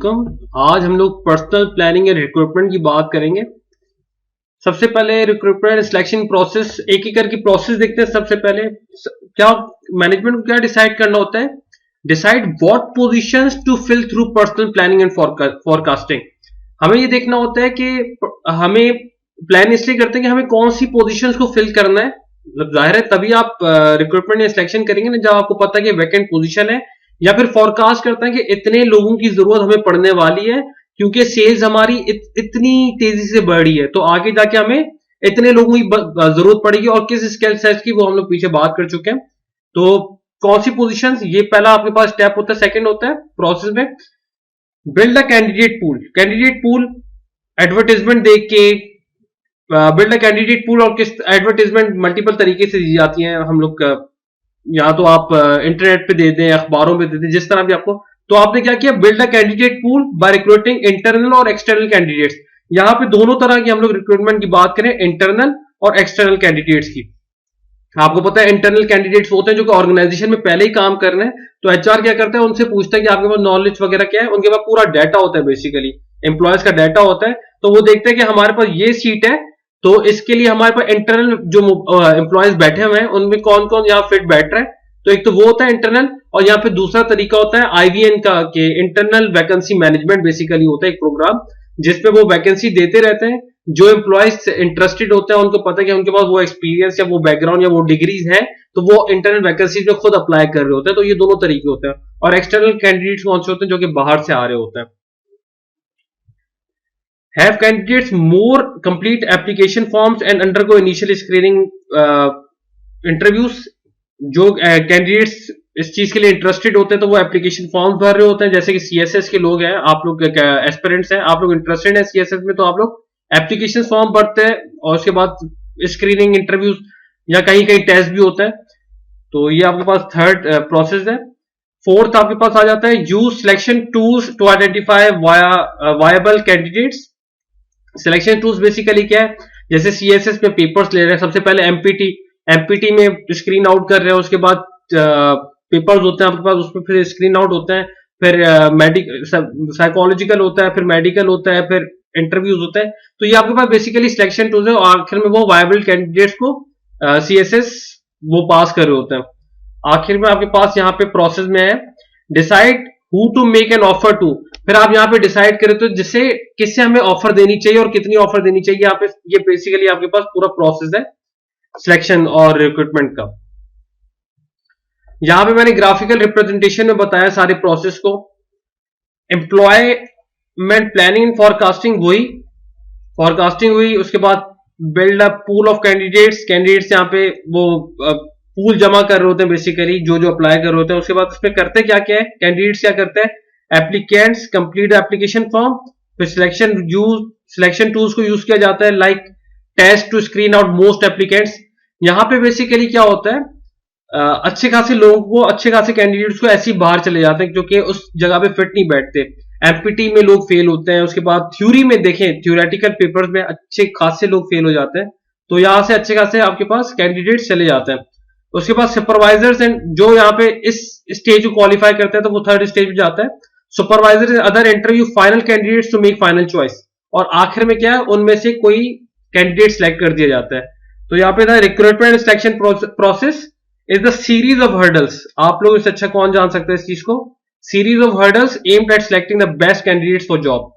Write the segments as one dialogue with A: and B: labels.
A: आज हम लोग पर्सनल प्लानिंग एंड रिक्रूटमेंट की बात करेंगे। सबसे पहले रिक्रूटमेंट सिलेक्शन प्रोसेस, एक एक करके प्रोसेस देखते हैं। सबसे पहले क्या मैनेजमेंट को क्या डिसाइड करना होता है? Decide what positions to fill through personnel planning and forecasting. हमें ये देखना होता है कि हमें प्लान इसलिए करते हैं कि हमें कौन सी पोजीशंस को फिल करना है। मतलब जाहिर है तभी आप रिक्रूटमेंट या सिलेक्शन करेंगे ना, जब आपको पता है कि वैकेंट पोजीशन है, या फिर फॉरकास्ट करते हैं कि इतने लोगों की जरूरत हमें पड़ने वाली है क्योंकि सेल्स हमारी इतनी तेजी से बढ़ रही है, तो आगे जाके हमें इतने लोगों की जरूरत पड़ेगी और किस स्किल सेट की वो हम लोग पीछे बात कर चुके हैं। तो कौन सी पोजीशंस, ये पहला आपके पास स्टेप होता है। सेकंड होता है प्रोसेस में build a candidate pool. Candidate pool advertisement देख के बिल्ड अ कैंडिडेट पूल, और किस एडवर्टाइजमेंट मल्टीपल तरीके से दी जाती हैं हम लोग, या तो आप इंटरनेट पे दे दें, अखबारों पे दे दें, जिस तरह भी आपको। तो आपने क्या किया? Build a candidate pool by recruiting internal और एक्सटर्नल कैंडिडेट्स। यहां पे दोनों तरह की हम लोग रिक्रूटमेंट की बात करें, इंटरनल और एक्सटर्नल कैंडिडेट्स की। आपको पता है इंटरनल कैंडिडेट्स होते हैं जो कि ऑर्गेनाइजेशन में पहले ही काम कर रहे हैं, तो एचआर क्या करता है, उनसे पूछता है कि आपके पास नॉलेज वगैरह क्या है। उनके पास पूरा डाटा होता है, बेसिकली एम्प्लॉयज का डाटा होता है। तो वो देखते हैं कि हमारे पास ये सीट है, तो इसके लिए हमारे पास इंटरनल जो एम्प्लॉयज बैठे हुए हैं उनमें कौन कौन यहाँ फिट बैठ रहा है। तो एक तो वो होता है इंटरनल, और यहाँ पे दूसरा तरीका होता है आईवीएन का, कि इंटरनल वैकेंसी मैनेजमेंट बेसिकली होता है एक प्रोग्राम जिसपे वो वैकेंसी देते रहते हैं। जो एम्प्लॉयज इंटरेस्टेड होते हैं, उनको पता है कि उनके पास वो एक्सपीरियंस या वो बैकग्राउंड या वो डिग्रीज है, तो वो इंटरनल वैकेंसीज में खुद अप्लाई कर रहे होते हैं। तो ये दोनों तरीके होते हैं। और एक्सटर्नल कैंडिडेट्स कौन से होते हैं? जो कि बाहर से आ रहे होते हैं। Have candidates more complete application forms and undergo initial screening interviews। जो कैंडिडेट्स इस चीज के लिए इंटरेस्टेड होते हैं तो वो एप्लीकेशन फॉर्म भर रहे होते हैं। जैसे कि सीएसएस के लोग हैं, आप लोग एस्पिरेंट्स हैं, आप लोग इंटरेस्टेड हैं सीएसएस में, तो आप लोग एप्लीकेशन फॉर्म भरते हैं और उसके बाद स्क्रीनिंग इंटरव्यूज या कहीं कहीं टेस्ट भी होता है। तो ये आपके पास थर्ड प्रोसेस है। फोर्थ आपके पास आ जाता है use selection tools to identify viable candidates. Selection tools basically क्या है? जैसे सीएसएस में पेपर्स ले रहे हैं, सबसे पहले एमपीटी में स्क्रीन आउट कर रहे हैं, उसके बाद पेपर्स होते हैं आपके पास, उसमें फिर स्क्रीन आउट होते हैं, फिर साइकोलॉजिकल होता है, फिर मेडिकल होता है, फिर इंटरव्यूज होते हैं। तो ये आपके पास बेसिकली सिलेक्शन टूल्स है, और आखिर में वो वायबल कैंडिडेट्स को सीएसएस वो पास कर रहे होते हैं। आखिर में आपके पास यहाँ पे प्रोसेस में है decide who to make an offer to. फिर आप यहाँ पे डिसाइड करें तो जिससे किससे हमें ऑफर देनी चाहिए और कितनी ऑफर देनी चाहिए। यहाँ पे ये बेसिकली आपके पास पूरा प्रोसेस है सिलेक्शन और रिक्रूटमेंट का। यहां पे मैंने ग्राफिकल रिप्रेजेंटेशन में बताया सारे प्रोसेस को। एम्प्लॉयमेंट प्लानिंग एंड फॉरकास्टिंग हुई, उसके बाद build up pool of candidates यहाँ पे वो पूल जमा कर रहे होते हैं, बेसिकली जो जो अप्लाई कर रहे होते हैं। उसके बाद उसमें करते क्या क्या है, कैंडिडेट्स क्या करते हैं? एप्लीकेंट्स कंप्लीट एप्लीकेशन फॉर्म, फिर सिलेक्शन टूल्स को यूज किया जाता है like test to screen out most applicants. यहां पे बेसिकली क्या होता है, अच्छे खासे लोगों को, अच्छे खासे कैंडिडेट्स को ऐसे ही बाहर चले जाते हैं जो कि उस जगह पे फिट नहीं बैठते। एमपीटी में लोग फेल होते हैं, उसके बाद थ्योरी में देखें, थ्योरेटिकल पेपर्स में अच्छे खासे लोग फेल हो जाते हैं, तो यहां से अच्छे खासे आपके पास कैंडिडेट्स चले जाते हैं। उसके बाद सुपरवाइजर्स एंड जो यहाँ पे इस स्टेज को क्वालिफाई करते हैं तो वो थर्ड स्टेज में जाता है। Supervisor other interview final candidates to make final choice, और आखिर में क्या है, उनमें से कोई कैंडिडेट सिलेक्ट कर दिया जाता है। तो यहाँ पे recruitment selection process is the series of hurdles. आप लोग इससे अच्छा कौन जान सकते हैं इस चीज को? Series of hurdles aimed at selecting the best candidates for job.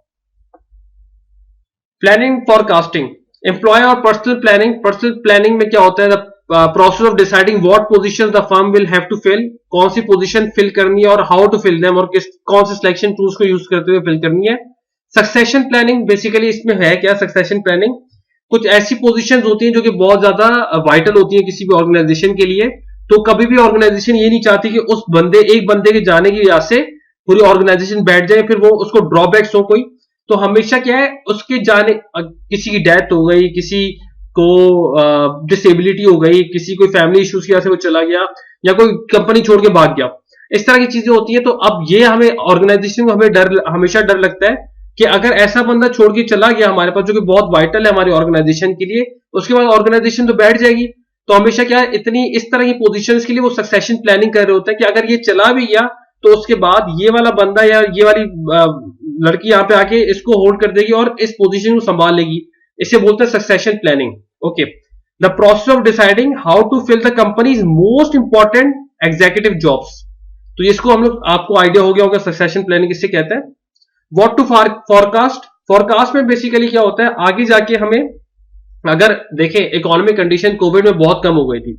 A: Planning forecasting, employ और पर्सनल प्लानिंग में क्या होता है? Process of deciding what positions the firm will have to fill. कौन सी पोजीशन फिल करनी है और हाउ टू फिल देम, और कौन से सिलेक्शन टूल्स को यूज करते हुए फिल करनी है। सक्सेशन प्लानिंग, बेसिकली इसमें है क्या सक्सेशन प्लानिंग? कुछ ऐसी पोजीशंस होती हैं जो कि बहुत ज्यादा वाइटल होती हैं किसी भी ऑर्गेनाइजेशन के लिए, तो कभी भी ऑर्गेनाइजेशन ये नहीं चाहती कि उस एक बंदे के जाने की वजह से पूरी ऑर्गेनाइजेशन बैठ जाए, फिर वो उसको ड्रॉबैक्स हो कोई। तो हमेशा क्या है, उसके जाने, किसी की डेथ हो गई, किसी को डिसेबिलिटी हो गई, किसी कोई फैमिली इश्यूज की वजह से वो चला गया, या कोई कंपनी छोड़ के भाग गया, इस तरह की चीजें होती है। तो अब ये हमें ऑर्गेनाइजेशन को हमेशा डर लगता है कि अगर ऐसा बंदा छोड़ के चला गया हमारे पास जो कि बहुत वाइटल है हमारी ऑर्गेनाइजेशन के लिए, उसके बाद ऑर्गेनाइजेशन तो बैठ जाएगी। तो हमेशा क्या है, इस तरह की पोजीशंस के लिए वो सक्सेशन प्लानिंग कर रहे होते हैं कि अगर ये चला भी गया तो उसके बाद ये वाला बंदा या ये वाली लड़की यहाँ पे आके इसको होल्ड कर देगी और इस पोजीशन को संभाल लेगी। इसे बोलते हैं succession planning. Okay, the process of deciding how to fill the company's most important executive jobs. तो इसको हम लोग, आपको आइडिया हो गया होगा सक्सेशन प्लानिंग किससे कहते हैं। व्हाट टू फॉरकास्ट, फॉरकास्ट में बेसिकली क्या होता है, आगे जाके हमें, अगर देखें इकोनॉमिक कंडीशन कोविड में बहुत कम हो गई थी,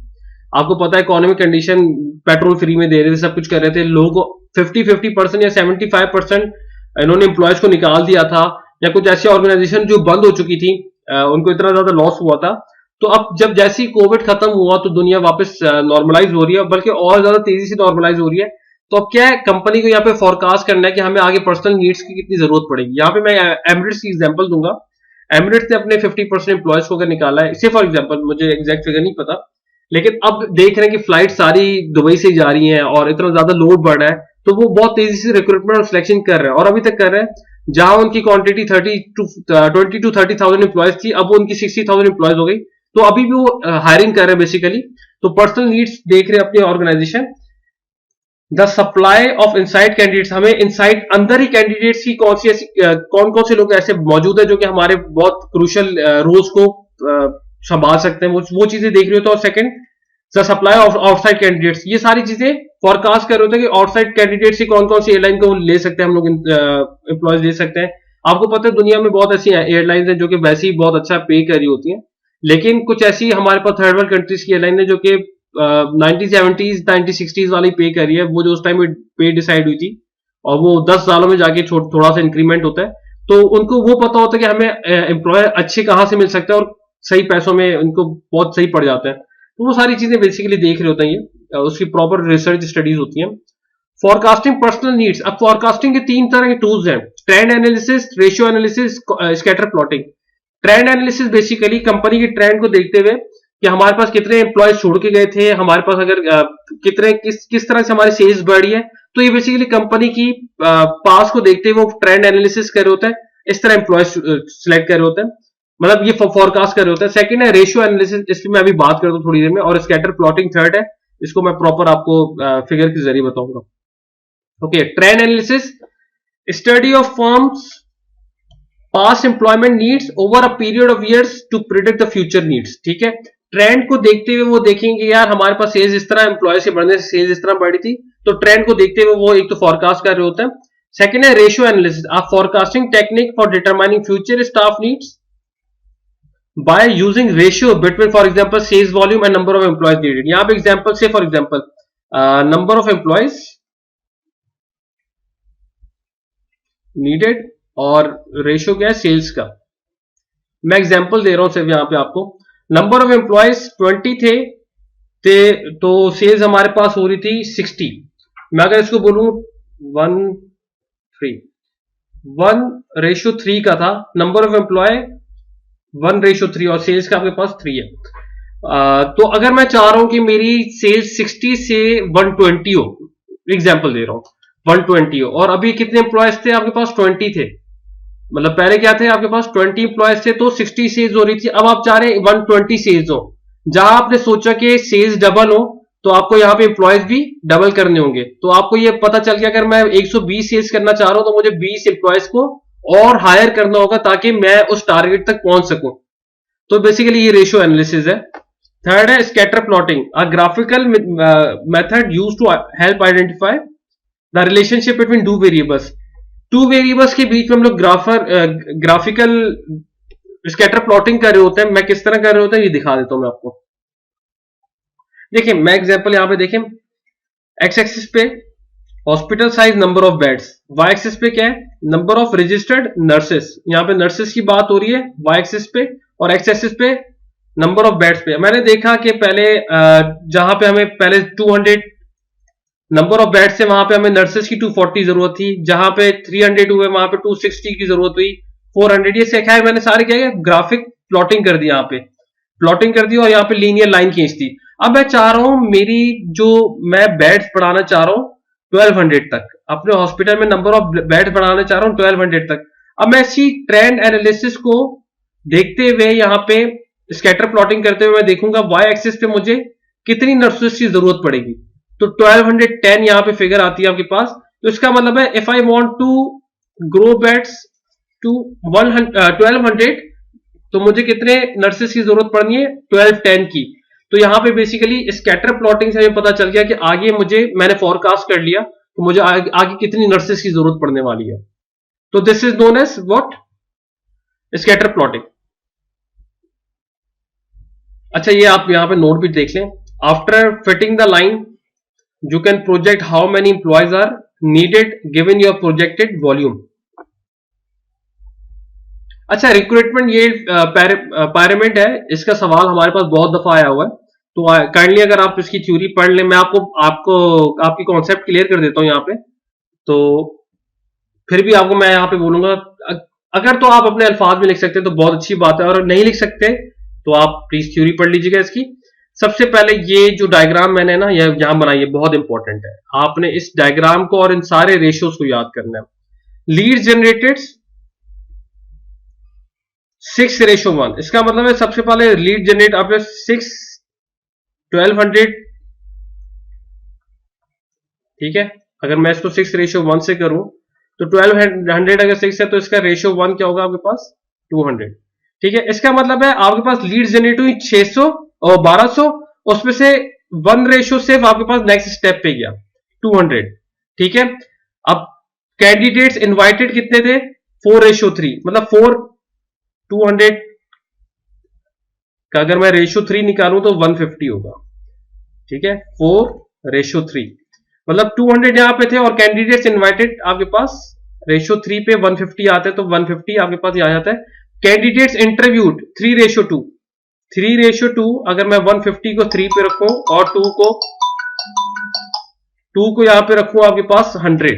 A: आपको पता है इकोनॉमिक कंडीशन, पेट्रोल फ्री में दे रहे थे, सब कुछ कर रहे थे, लोगों को 50% या 75% इन्होंने एम्प्लॉयज को निकाल दिया था, या कुछ ऐसी ऑर्गेनाइजेशन जो बंद हो चुकी थी, उनको इतना ज्यादा लॉस हुआ था। तो अब जब जैसे ही कोविड खत्म हुआ तो दुनिया वापस नॉर्मलाइज हो रही है, बल्कि और ज्यादा तेजी से नॉर्मलाइज हो रही है। तो अब क्या है, कंपनी को यहाँ पे फोरकास्ट करना है कि हमें आगे पर्सनल नीड्स की कितनी जरूरत पड़ेगी। यहाँ पे मैं एमिरेट्स की एग्जांपल दूंगा। एमिरेट्स ने अपने 50% एम्प्लॉयज को अगर निकाला है, इसे फॉर एग्जांपल, मुझे एग्जैक्ट फिगर नहीं पता, लेकिन अब देख रहे हैं कि फ्लाइट सारी दुबई से जा रही हैं और इतना ज्यादा लोड बढ़ रहा है, तो वो बहुत तेजी से रिक्रूटमेंट और सिलेक्शन कर रहे हैं, और अभी तक कर रहे हैं। जहां उनकी क्वांटिटी 20 to 30,000 एम्प्लॉयज थी, अब वो उनकी 60,000 एम्प्लॉयज हो गई। तो अभी भी वो हायरिंग कर रहे हैं बेसिकली। तो पर्सनल नीड्स देख रहे हैं अपनी organisation. The supply of inside candidates, हमें इनसाइड अंदर ही कैंडिडेट्स की कौन सी ऐसी कौन कौन से लोग ऐसे मौजूद है जो कि हमारे बहुत क्रूशियल रोल्स को संभाल सकते हैं, वो चीजें देख रहे होते हैं। और second, the supply of outside candidates, ये सारी चीजें फोरकास्ट कर रहे होते हैं कि आउटसाइड कैंडिडेट्स कौन कौन सी एयरलाइन को ले सकते हैं, हम लोग एम्प्लॉयज ले सकते हैं। आपको पता है दुनिया में बहुत ऐसी एयरलाइंस हैं जो कि वैसे ही बहुत अच्छा पे कर रही होती हैं, लेकिन कुछ ऐसी हमारे पास थर्ड वर्ल्ड कंट्रीज की एयरलाइन है जो कि 1970s 1960s वाली पे कर रही है, वो जो उस टाइम पे डिसाइड हुई थी, और वो 10 सालों में जाके थोड़ा सा इंक्रीमेंट होता है। तो उनको वो पता होता है कि हमें एम्प्लॉयर अच्छे कहां से मिल सकते हैं और सही पैसों में उनको बहुत सही पड़ जाता है। तो वो सारी चीजें बेसिकली देख रहे होते हैं, ये उसकी प्रॉपर रिसर्च स्टडीज होती हैं। फॉरकास्टिंग पर्सनल नीड्स, अब फॉरकास्टिंग के 3 तरह के टूल्स हैं, trend analysis, ratio analysis, scatter plotting. Trend analysis basically company के ट्रेंड को देखते हुए कि हमारे पास कितने एम्प्लॉयज छोड़ के गए थे, हमारे पास अगर कितने किस तरह से हमारी सेल्स बढ़ी है, तो ये बेसिकली कंपनी की पास को देखते हुए वो ट्रेंड एनालिसिस कर रहे होते हैं, इस तरह एम्प्लॉयज सिलेक्ट कर रहे होते हैं, मतलब ये फोरकास्ट कर रहे होते हैं। सेकंड है रेशियो एनालिसिस, इसकी मैं अभी बात करता हूँ थोड़ी देर में, और स्कैटर प्लॉटिंग थर्ड है, इसको मैं प्रॉपर आपको फिगर के जरिए बताऊंगा। Okay, trend analysis, study of firm's past employment needs over a period of years to predict the future needs. ठीक है, ट्रेंड को देखते हुए वो देखेंगे यार हमारे पास सेल्स इस तरह, एम्प्लॉय के बढ़ने से सेल्स इस तरह बढ़ी थी, तो ट्रेंड को देखते हुए वो एक तो फॉरकास्ट कर रहे होते हैं। सेकंड है रेशियो एनालिसिस, आप forecasting technique for determining future staff needs by using ratio between for example sales volume and number of employees needed. यहां पे एग्जांपल से for example number of employees needed और रेशियो क्या है sales का। मैं example दे रहा हूं सिर्फ यहां पे आपको, नंबर ऑफ एम्प्लॉयज 20 थे तो सेल्स हमारे पास हो रही थी 60। मैं अगर इसको बोलूं 1:3 का था, नंबर ऑफ एम्प्लॉय 1:3 और सेल्स का आपके पास 3 है। तो अगर मैं चाह रहा हूं कि मेरी सेल्स 60 से 120 हो, एग्जांपल दे रहा हूं 120 हो, और अभी कितने एम्प्लॉयज थे आपके पास, 20 थे, मतलब पहले क्या थे आपके पास 20 एम्प्लॉयज थे, तो 60 सेल्स हो रही थी। अब आप चाह रहे हैं 120 सेल्स हो, जहां आपने सोचा कि सेल्स डबल हो तो आपको यहाँ पे एम्प्लॉयज भी डबल करने होंगे। तो आपको ये पता चल गया अगर मैं 120 सेल्स करना चाह रहा हूं तो मुझे 20 एम्प्लॉयज को और हायर करना होगा ताकि मैं उस टारगेट तक पहुंच सकूं। तो बेसिकली ये रेशियो एनालिसिस है। थर्ड है scatter plotting, a graphical method used to help identify the relationship between two variables के बीच में हम लोग ग्राफिकल स्कैटर प्लॉटिंग कर रहे होते हैं। मैं किस तरह कर रहे होते हैं ये दिखा देता हूं मैं आपको। देखिए मैं एग्जांपल यहां पे देखें, एक्स एक्सिस पे hospital size number of beds, Y axis पे क्या है नंबर ऑफ रजिस्टर्ड नर्सेस, यहां पे नर्सेस की बात हो रही है वाई एक्सिस पे, और एक्स एक्सिस पे नंबर ऑफ बेड्स पे। मैंने देखा कि पहले जहां पे हमें पहले 200 नंबर ऑफ बेड्स से वहां पे हमें नर्सेस की 240 जरूरत थी, जहां पे 300 हुए वहां पे 260 की जरूरत हुई, 400, ये सिखाया है मैंने सारे, क्या है ग्राफिक प्लॉटिंग कर दी, यहाँ पे प्लॉटिंग कर दी और यहाँ पे लीनियर लाइन खींच दी। अब मैं चाह रहा हूं मेरी जो मैं बेड्स बढ़ाना चाह रहा हूं 1200 तक, अपने हॉस्पिटल में नंबर ऑफ बेड्स बढ़ाना चाह रहा हूं 1200 तक। अब मैं इसी ट्रेंड एनालिसिस को देखते हुए यहाँ पे स्कैटर प्लॉटिंग करते हुए मैं देखूंगा वाई एक्सिस पे मुझे कितनी नर्सेस की जरूरत पड़ेगी, तो 1210 यहाँ पे फिगर आती है आपके पास। तो इसका मतलब है if I want to grow beds to 1200, तो मुझे कितने नर्सेस की जरूरत पड़नी है? 1210 की। तो यहां पे बेसिकली स्कैटर प्लॉटिंग से हमें पता चल गया कि आगे मैंने फोरकास्ट कर लिया तो मुझे आगे कितनी नर्सेस की जरूरत पड़ने वाली है। तो this is known as what? Scatter plotting. अच्छा, ये आप यहां पे नोट भी देख लें। After fitting the line you can project how many employees are needed given your projected volume. अच्छा, रिक्रूटमेंट ये पैरामिड है, इसका सवाल हमारे पास बहुत दफा आया हुआ है। तो काइंडली अगर आप इसकी थ्योरी पढ़ लें, मैं आपको आपको आपकी कॉन्सेप्ट क्लियर कर देता हूं यहाँ पे। तो फिर भी आपको मैं यहाँ पे बोलूंगा, अगर तो आप अपने अल्फाज में लिख सकते हैं तो बहुत अच्छी बात है, और नहीं लिख सकते तो आप प्लीज थ्योरी पढ़ लीजिएगा इसकी। सबसे पहले ये जो डायग्राम मैंने ना यहां बनाई है बहुत इंपॉर्टेंट है। आपने इस डायग्राम को और इन सारे रेशियोज को याद करना है। लीड जनरेटेड 6:1, इसका मतलब है सबसे पहले लीड जनरेट आपने 1200, ठीक है। अगर मैं इसको 6:1 से करूं तो 1200 अगर 6 है तो इसका रेशियो 1 क्या होगा आपके पास? 200, ठीक है। इसका मतलब है आपके पास लीड जनरेट हुई 600 और 1200, उसमें से 1 रेशियो सिर्फ आपके पास नेक्स्ट स्टेप पे गया 200, ठीक है। अब कैंडिडेट्स इनवाइटेड कितने थे? 4:3, मतलब 200 का अगर मैं रेशियो 3 निकालूं तो 150 होगा, ठीक है। 4:3 मतलब 200 यहां पे थे, और कैंडिडेट्स इनवाइटेड आपके पास रेशियो 3 पे 150 आते हैं, तो 150 आपके पास यहां जाता है। कैंडिडेट्स इंटरव्यूड 3:2, 3:2 अगर मैं 150 को 3 पे रखूं और 2 को यहां पे रखूं आपके पास 100,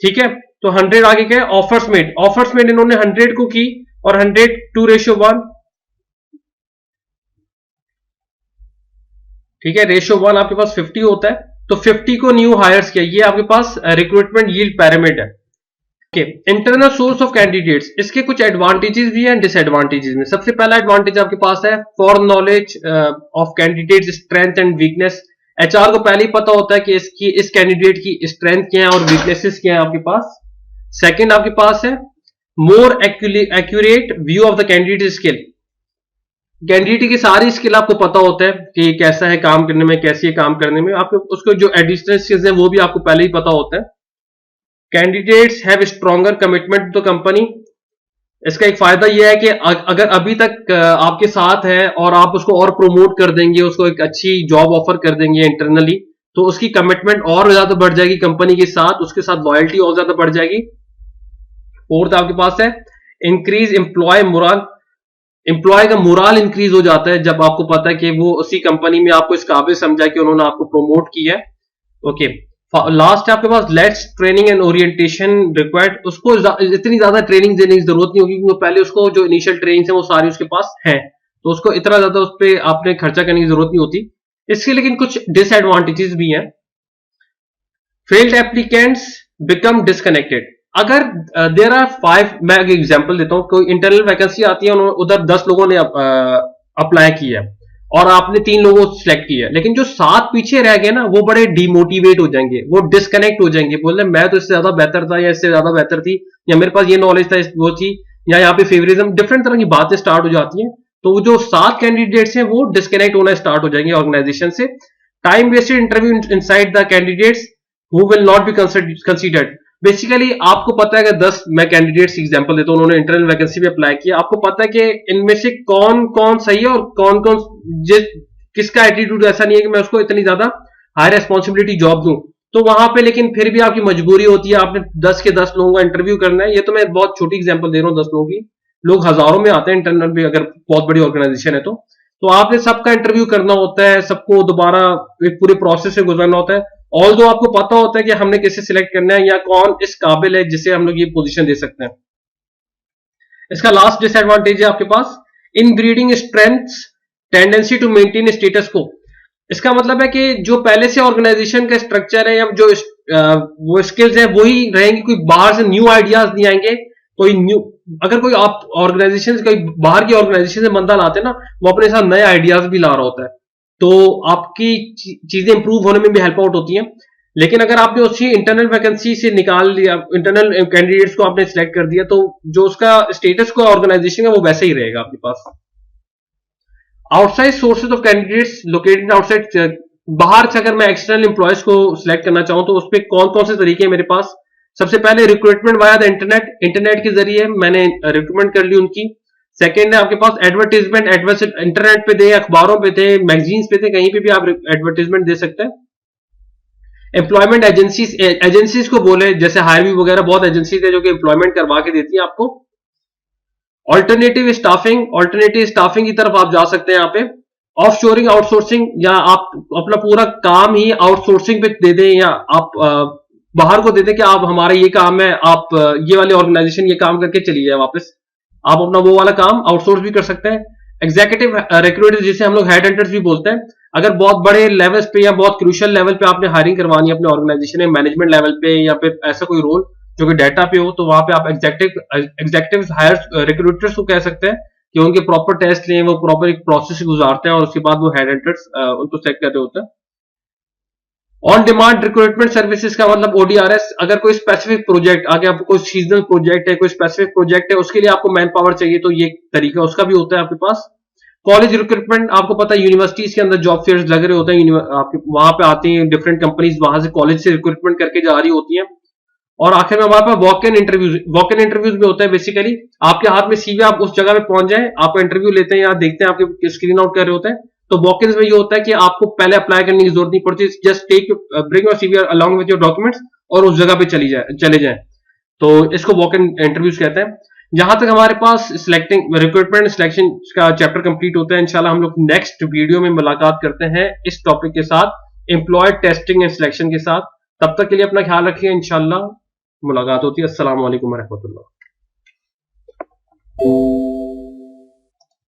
A: ठीक है। तो 100 आगे क्या है? ऑफर्स मेड इन्होंने 100 को की, और 100 2:1, ठीक है। रेशियो 1 आपके पास 50 होता है, तो 50 को न्यू हायर्स किया। ये आपके पास रिक्रूटमेंट यील्ड पैरामिड है। इंटरनल सोर्स ऑफ कैंडिडेट्स, इसके कुछ एडवांटेजेस भी हैं, डिसएडवांटेजेस में। सबसे पहला एडवांटेज आपके पास है for knowledge of candidates strength and weakness. HR को पहले ही पता होता है कि इस कैंडिडेट की स्ट्रेंथ क्या है और वीकनेसेस क्या है आपके पास। सेकंड आपके पास है more accurate view of the candidate skill. Candidate की सारी स्किल आपको पता होता है कि कैसा है काम करने में, कैसी है काम करने में, आपको उसको जो एडिशनल स्किल्स हैं वो भी आपको पहले ही पता होता है। Candidates have stronger commitment to company. इसका एक फायदा यह है कि अगर अभी तक आपके साथ है और आप उसको और प्रमोट कर देंगे, उसको एक अच्छी जॉब ऑफर कर देंगे इंटरनली, तो उसकी कमिटमेंट और ज्यादा बढ़ जाएगी कंपनी के साथ, उसके साथ लॉयल्टी और ज्यादा बढ़ जाएगी। फोर्थ आपके पास है इंक्रीज एम्प्लॉय मोरल। एम्प्लॉय का मोरल इंक्रीज हो जाता है जब आपको पता है कि वो उसी कंपनी में आपको इस काबिल समझा कि उन्होंने आपको प्रमोट किया है। ओके, लास्ट है आपके पास let's training and orientation required. उसको इतनी ज्यादा ट्रेनिंग देने की जरूरत नहीं होगी, क्योंकि पहले उसको जो इनिशियल ट्रेनिंग है वो सारी उसके पास है, तो उसको इतना ज्यादा उस पर आपने खर्चा करने की जरूरत नहीं होती। इसके लेकिन कुछ डिसएडवांटेजेस भी हैं। Failed applicants become disconnected. अगर देयर आर 5, मैं एक एग्जांपल देता हूं, कोई इंटरनल वैकेंसी आती है, उधर 10 लोगों ने अप्लाई किया और आपने 3 लोगों को सिलेक्ट किया, लेकिन जो 7 पीछे रह गए ना, वो बड़े डिमोटिवेट हो जाएंगे, वो डिस्कनेक्ट हो जाएंगे, बोल रहे मैं तो इससे ज्यादा बेहतर था, या इससे ज्यादा बेहतर थी, या मेरे पास ये नॉलेज था, वो थी, या यहाँ पे फेवरिज्म, डिफरेंट तरह की बातें स्टार्ट हो जाती हैं। तो जो 7 कैंडिडेट्स हैं वो डिस्कनेक्ट होना स्टार्ट हो जाएंगे ऑर्गेनाइजेशन से। Time wasted interview inside the candidates who will not be considered. Basically आपको पता है कि 10 मैं कैंडिडेट्स एग्जांपल देता हूं, उन्होंने इंटरनल वैकेंसी पे अप्लाई किया, आपको पता है कि इनमें से कौन कौन सही है और कौन कौन किसका एटीट्यूड ऐसा नहीं है कि मैं उसको इतनी ज्यादा हाई रेस्पॉन्सिबिलिटी जॉब दूं। तो वहां पे लेकिन फिर भी आपकी मजबूरी होती है, आपने 10 के 10 लोगों का इंटरव्यू करना है। ये तो मैं बहुत छोटी एग्जांपल दे रहा हूं 10 लोगों की, लोग हजारों में आते हैं इंटरनल पे अगर बहुत बड़ी ऑर्गेनाइजेशन है तो आपने सबका इंटरव्यू करना होता है, सबको दोबारा एक पूरे प्रोसेस से गुजरना होता है। ऑल दो आपको पता होता है कि हमने किसे सिलेक्ट करना है या कौन इस काबिल है जिसे हम लोग ये पोजीशन दे सकते हैं। इसका लास्ट डिसएडवांटेज है आपके पास inbreeding strength tendency to maintain status quo. इसका मतलब है कि जो पहले से ऑर्गेनाइजेशन का स्ट्रक्चर है या जो वो स्किल्स है वही रहेंगी, कोई बाहर से न्यू आइडियाज नहीं आएंगे। कोई न्यू, अगर कोई आप ऑर्गेनाइजेशन कोई बाहर की ऑर्गेनाइजेशन से बंदा लाते हैं ना, वो अपने साथ नए आइडियाज भी ला रहा होता है, तो आपकी चीजें इंप्रूव होने में भी हेल्प आउट होती हैं। लेकिन अगर आपने उसकी इंटरनल वैकेंसी से निकाल लिया, इंटरनल कैंडिडेट्स को आपने सिलेक्ट कर दिया, तो जो उसका स्टेटस को ऑर्गेनाइजेशन है वो वैसे ही रहेगा आपके पास। Outside sources of candidates located outside, बाहर से अगर मैं एक्सटर्नल एम्प्लॉयज को सिलेक्ट करना चाहूं तो उस पर कौन कौन से तरीके हैं मेरे पास। सबसे पहले recruitment via the internet, internet के जरिए मैंने रिक्रूटमेंट कर ली उनकी। सेकेंड है आपके पास एडवर्टीजमेंट, इंटरनेट पे दे, अखबारों पे थे, मैगजीन्स पे थे, कहीं पे भी आप एडवर्टीजमेंट दे सकते हैं। एम्प्लॉयमेंट एजेंसीज, एजेंसीज को बोले जैसे हायरवी वगैरह, बहुत एजेंसीज है जो कि एम्प्लॉयमेंट करवा के देती है आपको। ऑल्टरनेटिव स्टाफिंग की तरफ आप जा सकते हैं यहाँ पे। ऑफ शोरिंग आउटसोर्सिंग, या आप अपना पूरा काम ही आउटसोर्सिंग पे दे दें, या आप बाहर को दे दें कि आप हमारा ये काम है, आप ये वाले ऑर्गेनाइजेशन ये काम करके चली जाए वापस, आप अपना वो वाला काम आउटसोर्स भी कर सकते हैं। एग्जीक्यूटिव रिक्रूटर जिसे हम लोग हेड हंटर्स भी बोलते हैं, अगर बहुत बड़े लेवल्स पे या बहुत क्रूशियल लेवल पे आपने हायरिंग करवानी है अपने ऑर्गेनाइजेशन में, मैनेजमेंट लेवल पे या फिर ऐसा कोई रोल जो कि डाटा पे हो, तो वहां पे आप एग्जीक्यूटिव हायर रिक्रूटर्स को कह सकते हैं कि उनके प्रॉपर टेस्ट लें, वो प्रॉपर एक प्रोसेस गुजारते हैं और उसके बाद वो हेड हंटर्स उनको सेलेक्ट कर रहे होते हैं। ऑन डिमांड रिक्रूटमेंट सर्विसेज का मतलब ओडीआरएस, अगर कोई स्पेसिफिक प्रोजेक्ट आगे, आपको कोई सीजनल प्रोजेक्ट है, कोई स्पेसिफिक प्रोजेक्ट है, उसके लिए आपको मैन पावर चाहिए, तो ये तरीका उसका भी होता है आपके पास। कॉलेज रिक्रूटमेंट, आपको पता है यूनिवर्सिटीज के अंदर जॉब फेयर्स लग रहे होते हैं, आपके वहां पे आती हैं डिफरेंट कंपनीज, वहां से कॉलेज से रिक्रूटमेंट करके जा रही होती हैं। और आखिर में हमारे पास वॉक इन इंटरव्यूज भी होता है। बेसिकली आपके हाथ में सीवी, आप उस जगह पे पहुंच जाए, आपको इंटरव्यू लेते हैं या देखते हैं, आपके स्क्रीन आउट कर रहे होते हैं। तो वॉक इन में ये होता है कि आपको पहले अप्लाई करने की जरूरत नहीं पड़ती, just take bring your CV along with your documents और उस जगह पे चले जाए। तो इसको वॉक इन इंटरव्यूज कहते हैं। जहां तक हमारे पास सिलेक्टिंग रिक्रूटमेंट सिलेक्शन का चैप्टर कंप्लीट होता है, इंशाल्लाह हम लोग नेक्स्ट वीडियो में मुलाकात करते हैं इस टॉपिक के साथ, एम्प्लॉय टेस्टिंग एंड सिलेक्शन के साथ। तब तक के लिए अपना ख्याल रखिए, इंशाल्लाह मुलाकात होती है। अस्सलाम वालेकुम रहमतुल्लाह।